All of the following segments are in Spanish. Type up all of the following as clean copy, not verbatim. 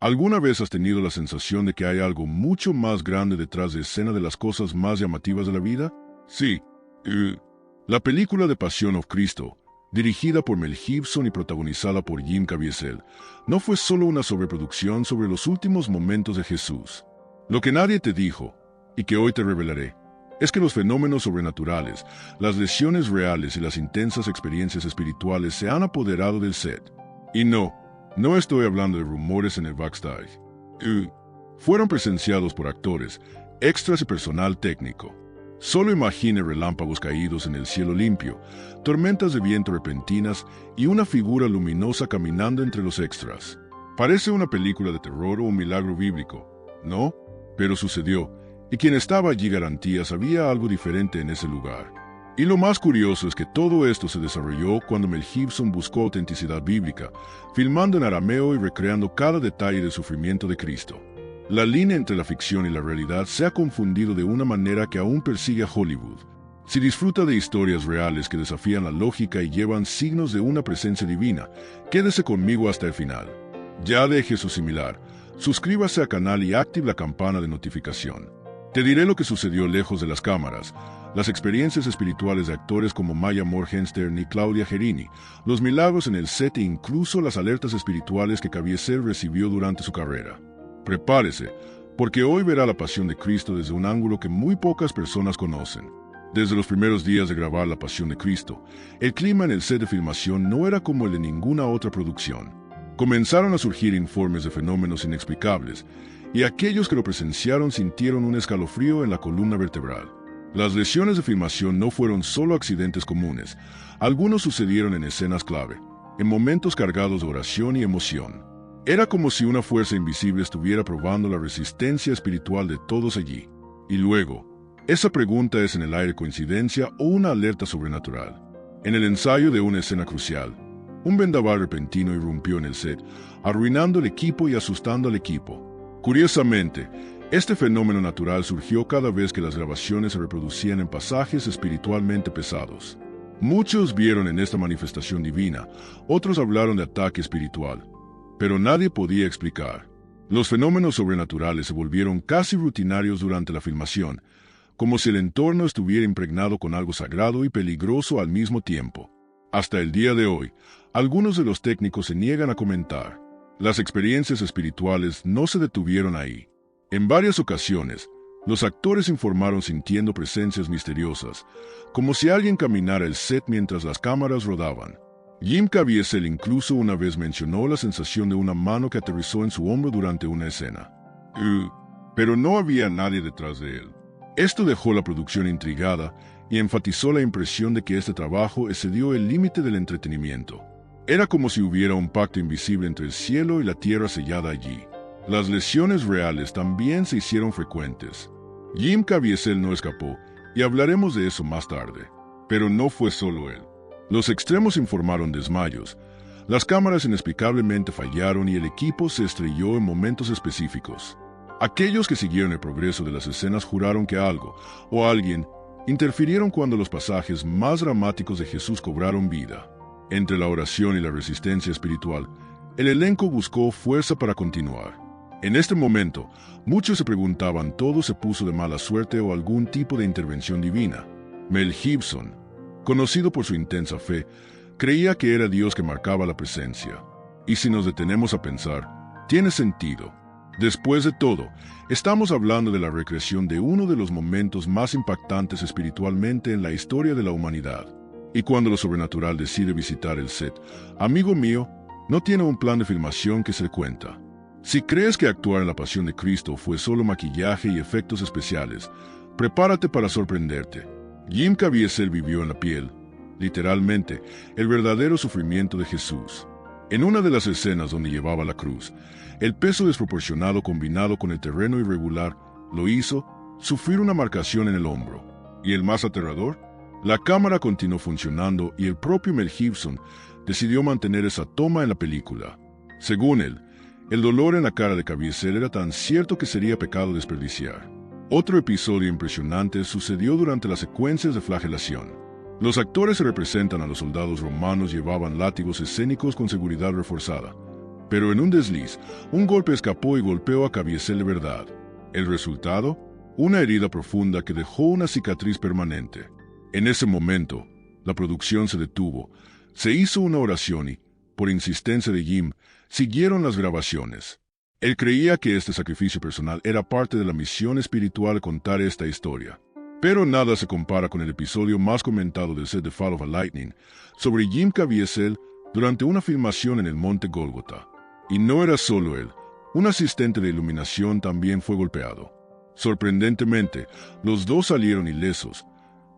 ¿Alguna vez has tenido la sensación de que hay algo mucho más grande detrás de escena de las cosas más llamativas de la vida? Sí. La película de Pasión of Cristo, dirigida por Mel Gibson y protagonizada por Jim Caviezel, no fue solo una sobreproducción sobre los últimos momentos de Jesús. Lo que nadie te dijo, y que hoy te revelaré, es que los fenómenos sobrenaturales, las lesiones reales y las intensas experiencias espirituales se han apoderado del set. Y no estoy hablando de rumores en el backstage. Fueron presenciados por actores, extras y personal técnico. Solo imagine relámpagos caídos en el cielo limpio, tormentas de viento repentinas y una figura luminosa caminando entre los extras. Parece una película de terror o un milagro bíblico, ¿no? Pero sucedió, y quien estaba allí garantía sabía algo diferente en ese lugar. Y lo más curioso es que todo esto se desarrolló cuando Mel Gibson buscó autenticidad bíblica, filmando en arameo y recreando cada detalle del sufrimiento de Cristo. La línea entre la ficción y la realidad se ha confundido de una manera que aún persigue a Hollywood. Si disfruta de historias reales que desafían la lógica y llevan signos de una presencia divina, quédese conmigo hasta el final. Ya deje su similar, suscríbase al canal y active la campana de notificación. Te diré lo que sucedió lejos de las cámaras, las experiencias espirituales de actores como Maya Morgenstern y Claudia Gerini, los milagros en el set e incluso las alertas espirituales que Caviezel recibió durante su carrera. Prepárese, porque hoy verá la pasión de Cristo desde un ángulo que muy pocas personas conocen. Desde los primeros días de grabar La Pasión de Cristo, el clima en el set de filmación no era como el de ninguna otra producción. Comenzaron a surgir informes de fenómenos inexplicables, y aquellos que lo presenciaron sintieron un escalofrío en la columna vertebral. Las lesiones de filmación no fueron solo accidentes comunes, algunos sucedieron en escenas clave, en momentos cargados de oración y emoción. Era como si una fuerza invisible estuviera probando la resistencia espiritual de todos allí. Y luego, esa pregunta es en el aire coincidencia o una alerta sobrenatural. En el ensayo de una escena crucial, un vendaval repentino irrumpió en el set, arruinando el equipo y asustando al equipo. Curiosamente, este fenómeno natural surgió cada vez que las grabaciones se reproducían en pasajes espiritualmente pesados. Muchos vieron en esta manifestación divina, otros hablaron de ataque espiritual, pero nadie podía explicar. Los fenómenos sobrenaturales se volvieron casi rutinarios durante la filmación, como si el entorno estuviera impregnado con algo sagrado y peligroso al mismo tiempo. Hasta el día de hoy, algunos de los técnicos se niegan a comentar. Las experiencias espirituales no se detuvieron ahí. En varias ocasiones, los actores informaron sintiendo presencias misteriosas, como si alguien caminara el set mientras las cámaras rodaban. Jim Caviezel incluso una vez mencionó la sensación de una mano que aterrizó en su hombro durante una escena. Pero no había nadie detrás de él. Esto dejó la producción intrigada y enfatizó la impresión de que este trabajo excedió el límite del entretenimiento. Era como si hubiera un pacto invisible entre el cielo y la tierra sellada allí. Las lesiones reales también se hicieron frecuentes. Jim Caviezel no escapó, y hablaremos de eso más tarde. Pero no fue solo él. Los extremos informaron desmayos. Las cámaras inexplicablemente fallaron y el equipo se estrelló en momentos específicos. Aquellos que siguieron el progreso de las escenas juraron que algo, o alguien, interfirieron cuando los pasajes más dramáticos de Jesús cobraron vida. Entre la oración y la resistencia espiritual, el elenco buscó fuerza para continuar. En este momento, muchos se preguntaban todo se puso de mala suerte o algún tipo de intervención divina. Mel Gibson, conocido por su intensa fe, creía que era Dios que marcaba la presencia. Y si nos detenemos a pensar, tiene sentido. Después de todo, estamos hablando de la recreación de uno de los momentos más impactantes espiritualmente en la historia de la humanidad. Y cuando lo sobrenatural decide visitar el set, amigo mío, no tiene un plan de filmación que se cuenta. Si crees que actuar en La Pasión de Cristo fue solo maquillaje y efectos especiales, prepárate para sorprenderte. Jim Caviezel vivió en la piel, literalmente, el verdadero sufrimiento de Jesús. En una de las escenas donde llevaba la cruz, el peso desproporcionado combinado con el terreno irregular lo hizo sufrir una marcación en el hombro. ¿Y el más aterrador? La cámara continuó funcionando y el propio Mel Gibson decidió mantener esa toma en la película. Según él, el dolor en la cara de Caviezel era tan cierto que sería pecado desperdiciar. Otro episodio impresionante sucedió durante las secuencias de flagelación. Los actores que representan a los soldados romanos llevaban látigos escénicos con seguridad reforzada, Pero en un desliz, un golpe escapó y golpeó a Caviezel de verdad. El resultado, una herida profunda que dejó una cicatriz permanente. En ese momento, la producción se detuvo, se hizo una oración y, por insistencia de Jim, siguieron las grabaciones. Él creía que este sacrificio personal era parte de la misión espiritual de contar esta historia. Pero nada se compara con el episodio más comentado del set de Fall of a Lightning sobre Jim Caviezel durante una filmación en el monte Gólgota. Y no era solo él, un asistente de iluminación también fue golpeado. Sorprendentemente, los dos salieron ilesos,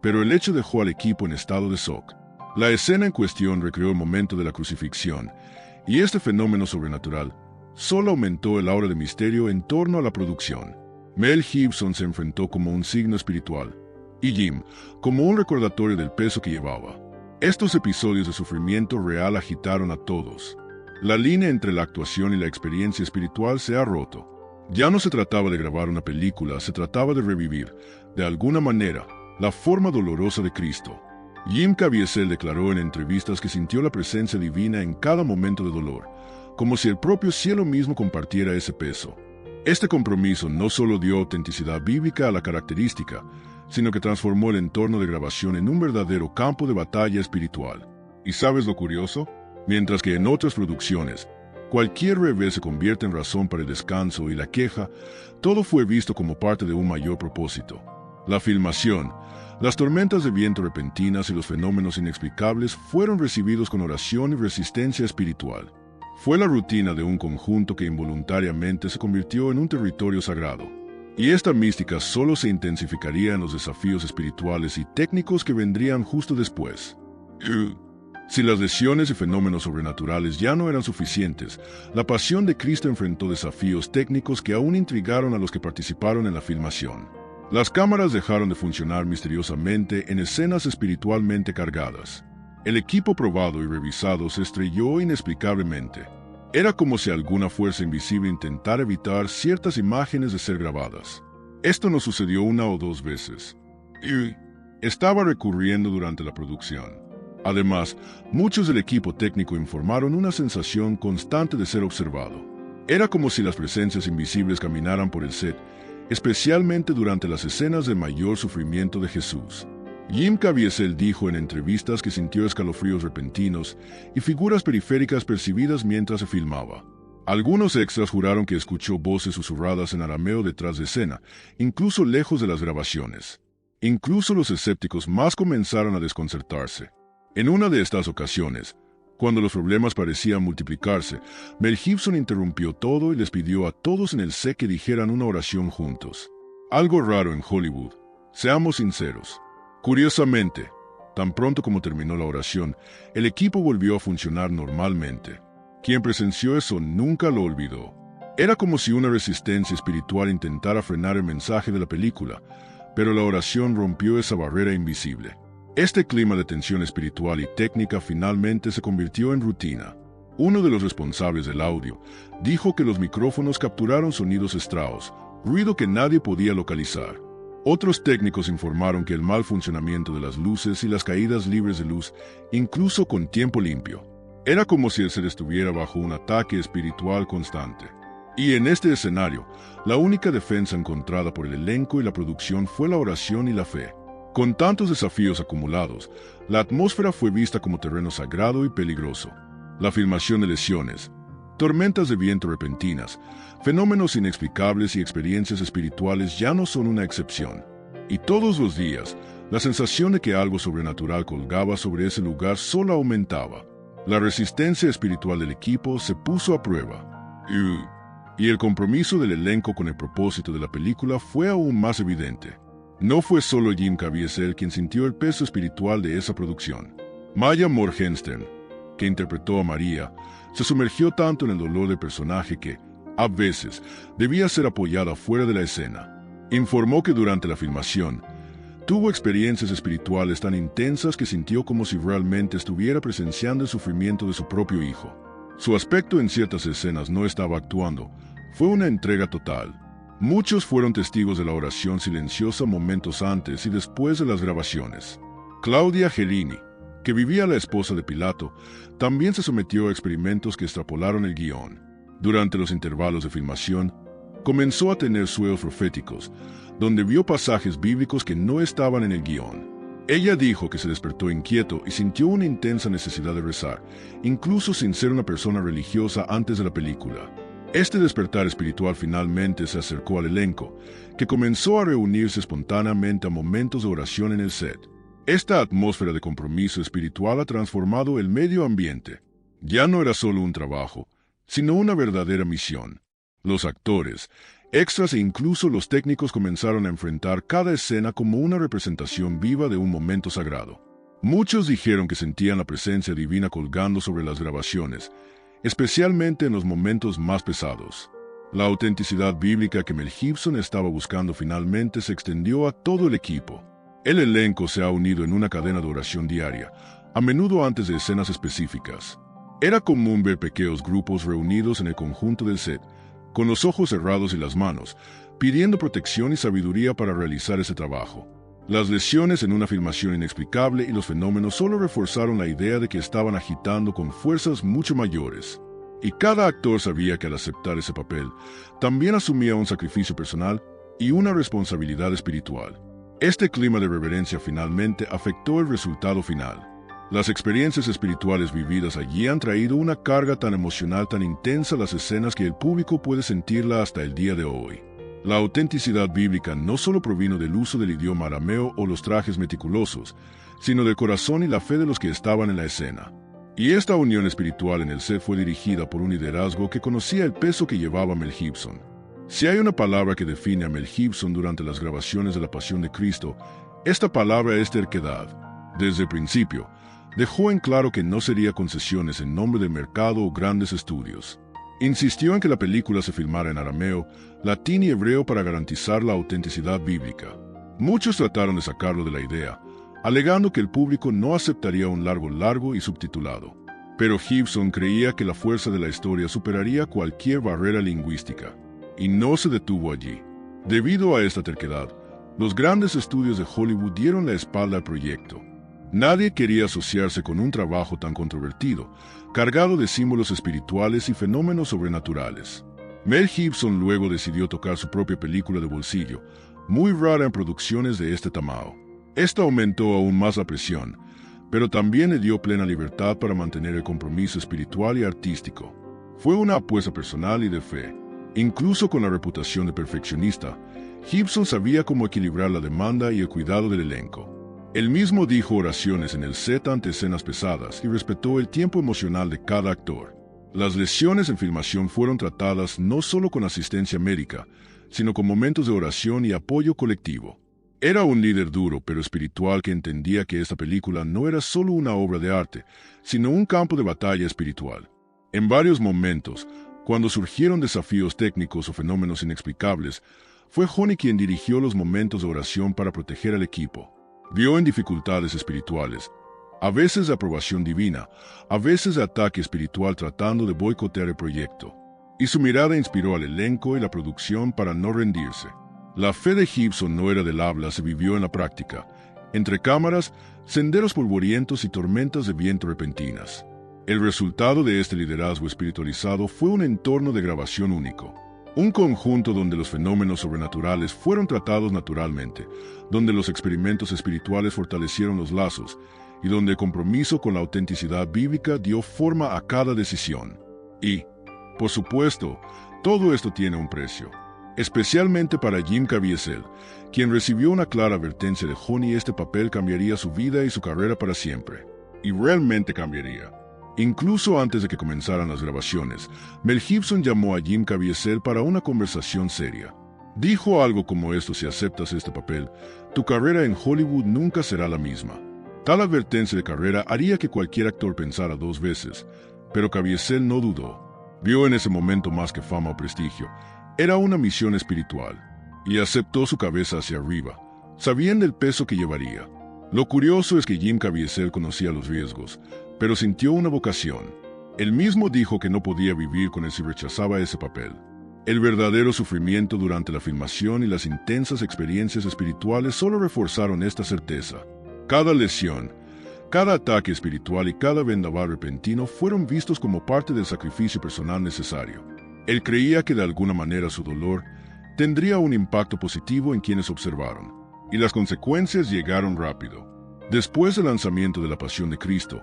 pero el hecho dejó al equipo en estado de shock. La escena en cuestión recreó el momento de la crucifixión, y este fenómeno sobrenatural solo aumentó el aura de misterio en torno a la producción. Mel Gibson se enfrentó como un signo espiritual, y Jim como un recordatorio del peso que llevaba. Estos episodios de sufrimiento real agitaron a todos. La línea entre la actuación y la experiencia espiritual se ha roto. Ya no se trataba de grabar una película, se trataba de revivir, de alguna manera, la forma dolorosa de Cristo. Jim Caviezel declaró en entrevistas que sintió la presencia divina en cada momento de dolor, como si el propio cielo mismo compartiera ese peso. Este compromiso no solo dio autenticidad bíblica a la característica, sino que transformó el entorno de grabación en un verdadero campo de batalla espiritual. ¿Y sabes lo curioso? Mientras que en otras producciones, cualquier revés se convierte en razón para el descanso y la queja, todo fue visto como parte de un mayor propósito. La filmación, las tormentas de viento repentinas y los fenómenos inexplicables fueron recibidos con oración y resistencia espiritual. Fue la rutina de un conjunto que involuntariamente se convirtió en un territorio sagrado. Y esta mística solo se intensificaría en los desafíos espirituales y técnicos que vendrían justo después. Si las lesiones y fenómenos sobrenaturales ya no eran suficientes, la pasión de Cristo enfrentó desafíos técnicos que aún intrigaron a los que participaron en la filmación. Las cámaras dejaron de funcionar misteriosamente en escenas espiritualmente cargadas. El equipo probado y revisado se estrelló inexplicablemente. Era como si alguna fuerza invisible intentara evitar ciertas imágenes de ser grabadas. Esto no sucedió una o dos veces. Y estaba recurriendo durante la producción. Además, muchos del equipo técnico informaron una sensación constante de ser observado. Era como si las presencias invisibles caminaran por el set, especialmente durante las escenas de mayor sufrimiento de Jesús. Jim Caviezel dijo en entrevistas que sintió escalofríos repentinos y figuras periféricas percibidas mientras se filmaba. Algunos extras juraron que escuchó voces susurradas en arameo detrás de escena, incluso lejos de las grabaciones. Incluso los escépticos más comenzaron a desconcertarse. En una de estas ocasiones, cuando los problemas parecían multiplicarse, Mel Gibson interrumpió todo y les pidió a todos en el set que dijeran una oración juntos. Algo raro en Hollywood, seamos sinceros. Curiosamente, tan pronto como terminó la oración, el equipo volvió a funcionar normalmente. Quien presenció eso nunca lo olvidó. Era como si una resistencia espiritual intentara frenar el mensaje de la película, pero la oración rompió esa barrera invisible. Este clima de tensión espiritual y técnica finalmente se convirtió en rutina. Uno de los responsables del audio dijo que los micrófonos capturaron sonidos extraños, ruido que nadie podía localizar. Otros técnicos informaron que el mal funcionamiento de las luces y las caídas libres de luz, incluso con tiempo limpio, era como si el ser estuviera bajo un ataque espiritual constante. Y en este escenario, la única defensa encontrada por el elenco y la producción fue la oración y la fe. Con tantos desafíos acumulados, la atmósfera fue vista como terreno sagrado y peligroso. La filmación de lesiones, tormentas de viento repentinas, fenómenos inexplicables y experiencias espirituales ya no son una excepción. Y todos los días, la sensación de que algo sobrenatural colgaba sobre ese lugar solo aumentaba. La resistencia espiritual del equipo se puso a prueba. Y el compromiso del elenco con el propósito de la película fue aún más evidente. No fue solo Jim Caviezel quien sintió el peso espiritual de esa producción. Maya Morgenstern, que interpretó a María, se sumergió tanto en el dolor del personaje que, a veces, debía ser apoyada fuera de la escena. Informó que durante la filmación, tuvo experiencias espirituales tan intensas que sintió como si realmente estuviera presenciando el sufrimiento de su propio hijo. Su aspecto en ciertas escenas no estaba actuando, fue una entrega total. Muchos fueron testigos de la oración silenciosa momentos antes y después de las grabaciones. Claudia Gelini, que vivía la esposa de Pilato, también se sometió a experimentos que extrapolaron el guión. Durante los intervalos de filmación, comenzó a tener sueños proféticos, donde vio pasajes bíblicos que no estaban en el guión. Ella dijo que se despertó inquieto y sintió una intensa necesidad de rezar, incluso sin ser una persona religiosa antes de la película. Este despertar espiritual finalmente se acercó al elenco, que comenzó a reunirse espontáneamente a momentos de oración en el set. Esta atmósfera de compromiso espiritual ha transformado el medio ambiente. Ya no era solo un trabajo, sino una verdadera misión. Los actores, extras e incluso los técnicos comenzaron a enfrentar cada escena como una representación viva de un momento sagrado. Muchos dijeron que sentían la presencia divina colgando sobre las grabaciones, especialmente en los momentos más pesados. La autenticidad bíblica que Mel Gibson estaba buscando finalmente se extendió a todo el equipo. El elenco se ha unido en una cadena de oración diaria, a menudo antes de escenas específicas. Era común ver pequeños grupos reunidos en el conjunto del set, con los ojos cerrados y las manos, pidiendo protección y sabiduría para realizar ese trabajo. Las lesiones en una filmación inexplicable y los fenómenos solo reforzaron la idea de que estaban agitando con fuerzas mucho mayores. Y cada actor sabía que al aceptar ese papel, también asumía un sacrificio personal y una responsabilidad espiritual. Este clima de reverencia finalmente afectó el resultado final. Las experiencias espirituales vividas allí han traído una carga tan emocional, tan intensa a las escenas que el público puede sentirla hasta el día de hoy. La autenticidad bíblica no solo provino del uso del idioma arameo o los trajes meticulosos, sino del corazón y la fe de los que estaban en la escena. Y esta unión espiritual en el set fue dirigida por un liderazgo que conocía el peso que llevaba Mel Gibson. Si hay una palabra que define a Mel Gibson durante las grabaciones de La Pasión de Cristo, esta palabra es terquedad. Desde el principio, dejó en claro que no sería concesiones en nombre del mercado o grandes estudios. Insistió en que la película se filmara en arameo, latín y hebreo para garantizar la autenticidad bíblica. Muchos trataron de sacarlo de la idea, alegando que el público no aceptaría un largo y subtitulado. Pero Gibson creía que la fuerza de la historia superaría cualquier barrera lingüística, y no se detuvo allí. Debido a esta terquedad, los grandes estudios de Hollywood dieron la espalda al proyecto. Nadie quería asociarse con un trabajo tan controvertido, cargado de símbolos espirituales y fenómenos sobrenaturales. Mel Gibson luego decidió tocar su propia película de bolsillo, muy rara en producciones de este tamaño. Esto aumentó aún más la presión, pero también le dio plena libertad para mantener el compromiso espiritual y artístico. Fue una apuesta personal y de fe. Incluso con la reputación de perfeccionista, Gibson sabía cómo equilibrar la demanda y el cuidado del elenco. Él mismo dijo oraciones en el set ante escenas pesadas y respetó el tiempo emocional de cada actor. Las lesiones en filmación fueron tratadas no solo con asistencia médica, sino con momentos de oración y apoyo colectivo. Era un líder duro pero espiritual que entendía que esta película no era solo una obra de arte, sino un campo de batalla espiritual. En varios momentos, cuando surgieron desafíos técnicos o fenómenos inexplicables, fue Honey quien dirigió los momentos de oración para proteger al equipo. Vio en dificultades espirituales, a veces de aprobación divina, a veces de ataque espiritual tratando de boicotear el proyecto. Y su mirada inspiró al elenco y la producción para no rendirse. La fe de Gibson no era del habla, se vivió en la práctica. Entre cámaras, senderos polvorientos y tormentas de viento repentinas. El resultado de este liderazgo espiritualizado fue un entorno de grabación único. Un conjunto donde los fenómenos sobrenaturales fueron tratados naturalmente, donde los experimentos espirituales fortalecieron los lazos y donde el compromiso con la autenticidad bíblica dio forma a cada decisión. Y, por supuesto, todo esto tiene un precio. Especialmente para Jim Caviezel, quien recibió una clara advertencia de Honey, este papel cambiaría su vida y su carrera para siempre. Y realmente cambiaría. Incluso antes de que comenzaran las grabaciones, Mel Gibson llamó a Jim Caviezel para una conversación seria. Dijo algo como esto: si aceptas este papel, tu carrera en Hollywood nunca será la misma. Tal advertencia de carrera haría que cualquier actor pensara dos veces, pero Caviezel no dudó. Vio en ese momento más que fama o prestigio. Era una misión espiritual, y aceptó su cabeza hacia arriba, sabiendo el peso que llevaría. Lo curioso es que Jim Caviezel conocía los riesgos, pero sintió una vocación. Él mismo dijo que no podía vivir con él si rechazaba ese papel. El verdadero sufrimiento durante la filmación y las intensas experiencias espirituales solo reforzaron esta certeza. Cada lesión, Cada ataque espiritual y cada vendaval repentino fueron vistos como parte del sacrificio personal necesario. Él creía que de alguna manera su dolor tendría un impacto positivo en quienes observaron, y las consecuencias llegaron rápido. Después del lanzamiento de La Pasión de Cristo,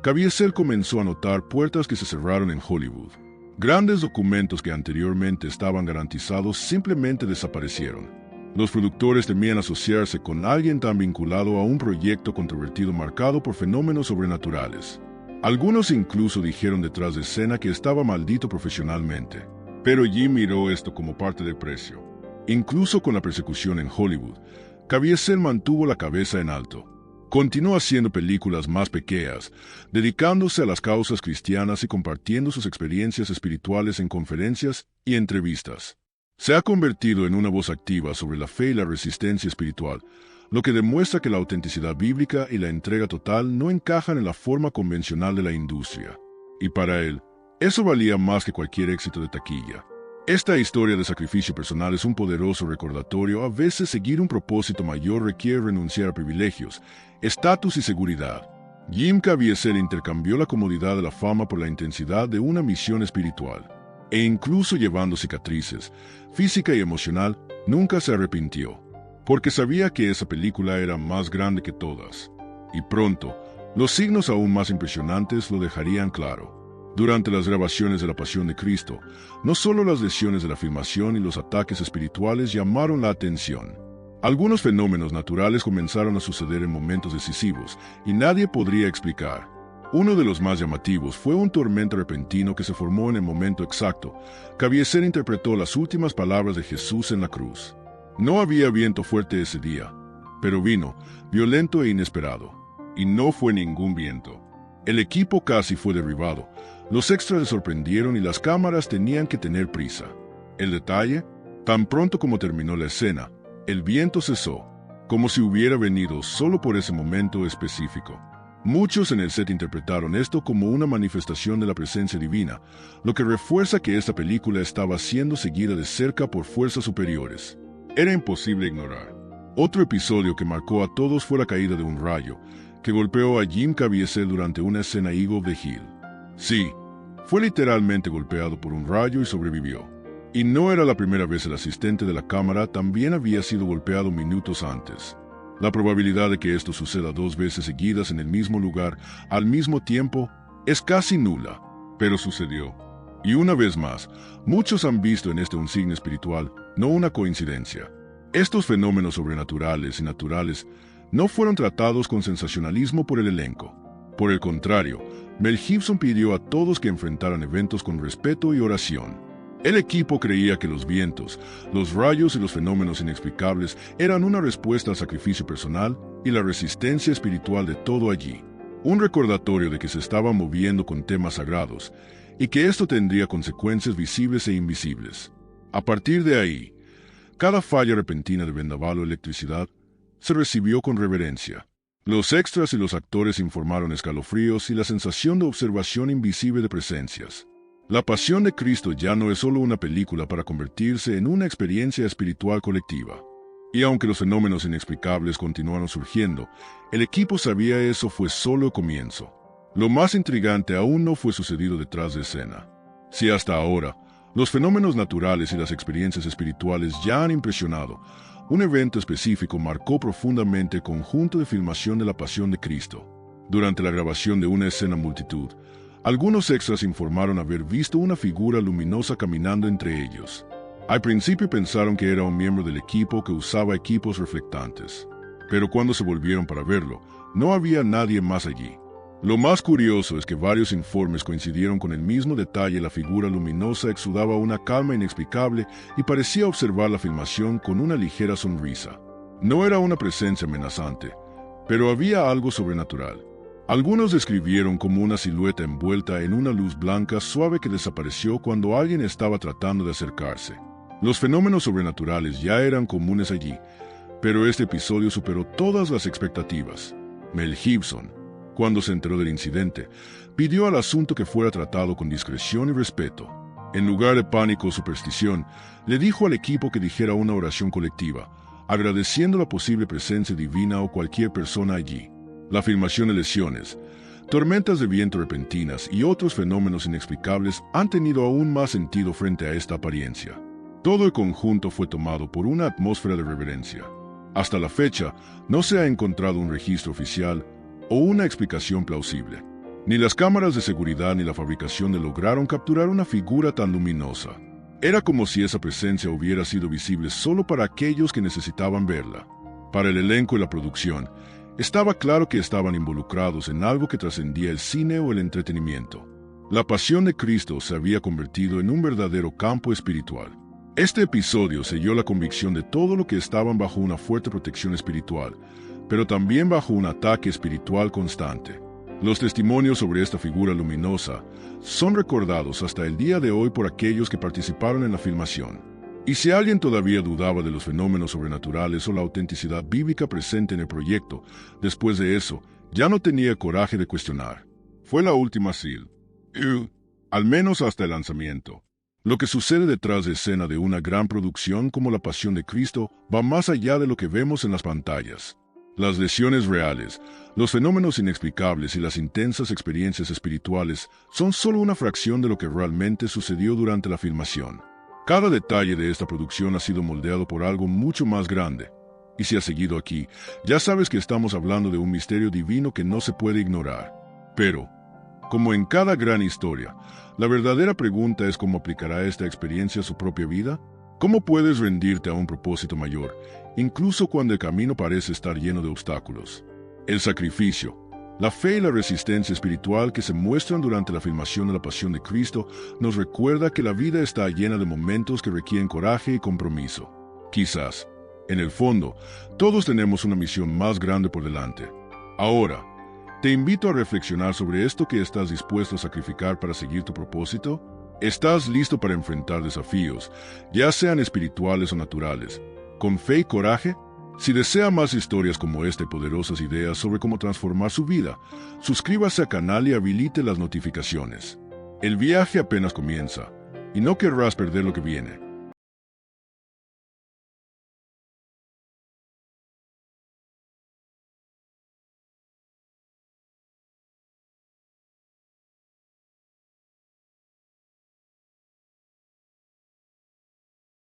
Caviezel comenzó a notar puertas que se cerraron en Hollywood. Grandes documentos que anteriormente estaban garantizados simplemente desaparecieron. Los productores temían asociarse con alguien tan vinculado a un proyecto controvertido marcado por fenómenos sobrenaturales. Algunos incluso dijeron detrás de escena que estaba maldito profesionalmente. Pero Jim miró esto como parte del precio. Incluso con la persecución en Hollywood, Caviezel mantuvo la cabeza en alto. Continuó haciendo películas más pequeñas, dedicándose a las causas cristianas y compartiendo sus experiencias espirituales en conferencias y entrevistas. Se ha convertido en una voz activa sobre la fe y la resistencia espiritual, lo que demuestra que la autenticidad bíblica y la entrega total no encajan en la forma convencional de la industria. Y para él, eso valía más que cualquier éxito de taquilla. Esta historia de sacrificio personal es un poderoso recordatorio. A veces seguir un propósito mayor requiere renunciar a privilegios, estatus y seguridad. Jim Caviezel intercambió la comodidad de la fama por la intensidad de una misión espiritual. E incluso llevando cicatrices, física y emocional, nunca se arrepintió. Porque sabía que esa película era más grande que todas. Y pronto, los signos aún más impresionantes lo dejarían claro. Durante las grabaciones de La Pasión de Cristo, no solo las lesiones de la filmación y los ataques espirituales llamaron la atención. Algunos fenómenos naturales comenzaron a suceder en momentos decisivos, y nadie podría explicar. Uno de los más llamativos fue un tormento repentino que se formó en el momento exacto. Caviezel interpretó las últimas palabras de Jesús en la cruz. No había viento fuerte ese día, pero vino, violento e inesperado. Y no fue ningún viento. El equipo casi fue derribado. Los extras les sorprendieron y las cámaras tenían que tener prisa. El detalle, tan pronto como terminó la escena, el viento cesó, como si hubiera venido solo por ese momento específico. Muchos en el set interpretaron esto como una manifestación de la presencia divina, lo que refuerza que esta película estaba siendo seguida de cerca por fuerzas superiores. Era imposible ignorar. Otro episodio que marcó a todos fue la caída de un rayo, que golpeó a Jim Caviezel durante una escena Eagle de Hill. Sí, fue literalmente golpeado por un rayo y sobrevivió. Y no era la primera vez. El asistente de la cámara también había sido golpeado minutos antes. La probabilidad de que esto suceda 2 veces seguidas en el mismo lugar, al mismo tiempo, es casi nula. Pero sucedió. Y una vez más, muchos han visto en este un signo espiritual, no una coincidencia. Estos fenómenos sobrenaturales y naturales no fueron tratados con sensacionalismo por el elenco. Por el contrario, Mel Gibson pidió a todos que enfrentaran eventos con respeto y oración. El equipo creía que los vientos, los rayos y los fenómenos inexplicables eran una respuesta al sacrificio personal y la resistencia espiritual de todo allí. Un recordatorio de que se estaba moviendo con temas sagrados y que esto tendría consecuencias visibles e invisibles. A partir de ahí, cada falla repentina de vendaval o electricidad se recibió con reverencia. Los extras y los actores informaron escalofríos y la sensación de observación invisible de presencias. La Pasión de Cristo ya no es solo una película para convertirse en una experiencia espiritual colectiva. Y aunque los fenómenos inexplicables continuaron surgiendo, el equipo sabía eso fue solo el comienzo. Lo más intrigante aún no fue sucedido detrás de escena. Si hasta ahora, los fenómenos naturales y las experiencias espirituales ya han impresionado, un evento específico marcó profundamente el conjunto de filmación de La Pasión de Cristo. Durante la grabación de una escena multitud, algunos extras informaron haber visto una figura luminosa caminando entre ellos. Al principio pensaron que era un miembro del equipo que usaba equipos reflectantes, pero cuando se volvieron para verlo, no había nadie más allí. Lo más curioso es que varios informes coincidieron con el mismo detalle. La figura luminosa exudaba una calma inexplicable y parecía observar la filmación con una ligera sonrisa. No era una presencia amenazante, pero había algo sobrenatural. Algunos describieron como una silueta envuelta en una luz blanca suave que desapareció cuando alguien estaba tratando de acercarse. Los fenómenos sobrenaturales ya eran comunes allí, pero este episodio superó todas las expectativas. Mel Gibson, cuando se enteró del incidente, pidió al asunto que fuera tratado con discreción y respeto. En lugar de pánico o superstición, le dijo al equipo que dijera una oración colectiva, agradeciendo la posible presencia divina o cualquier persona allí. La filmación de lesiones, tormentas de viento repentinas y otros fenómenos inexplicables han tenido aún más sentido frente a esta apariencia. Todo el conjunto fue tomado por una atmósfera de reverencia. Hasta la fecha, no se ha encontrado un registro oficial o una explicación plausible. Ni las cámaras de seguridad ni la fabricación lograron capturar una figura tan luminosa. Era como si esa presencia hubiera sido visible solo para aquellos que necesitaban verla. Para el elenco y la producción, estaba claro que estaban involucrados en algo que trascendía el cine o el entretenimiento. La pasión de Cristo se había convertido en un verdadero campo espiritual. Este episodio selló la convicción de todo lo que estaban bajo una fuerte protección espiritual, pero también bajo un ataque espiritual constante. Los testimonios sobre esta figura luminosa son recordados hasta el día de hoy por aquellos que participaron en la filmación. Y si alguien todavía dudaba de los fenómenos sobrenaturales o la autenticidad bíblica presente en el proyecto, después de eso, ya no tenía coraje de cuestionar. Fue la última SEAL. Al menos hasta el lanzamiento. Lo que sucede detrás de escena de una gran producción como La Pasión de Cristo va más allá de lo que vemos en las pantallas. Las lesiones reales, los fenómenos inexplicables y las intensas experiencias espirituales son solo una fracción de lo que realmente sucedió durante la filmación. Cada detalle de esta producción ha sido moldeado por algo mucho más grande. Y si has seguido aquí, ya sabes que estamos hablando de un misterio divino que no se puede ignorar. Pero, como en cada gran historia, la verdadera pregunta es cómo aplicará esta experiencia a su propia vida. ¿Cómo puedes rendirte a un propósito mayor, incluso cuando el camino parece estar lleno de obstáculos? El sacrificio, la fe y la resistencia espiritual que se muestran durante la filmación de La Pasión de Cristo nos recuerda que la vida está llena de momentos que requieren coraje y compromiso. Quizás, en el fondo, todos tenemos una misión más grande por delante. Ahora, te invito a reflexionar sobre esto que estás dispuesto a sacrificar para seguir tu propósito. ¿Estás listo para enfrentar desafíos, ya sean espirituales o naturales, con fe y coraje? Si desea más historias como esta y poderosas ideas sobre cómo transformar su vida, suscríbase al canal y habilite las notificaciones. El viaje apenas comienza, y no querrás perder lo que viene.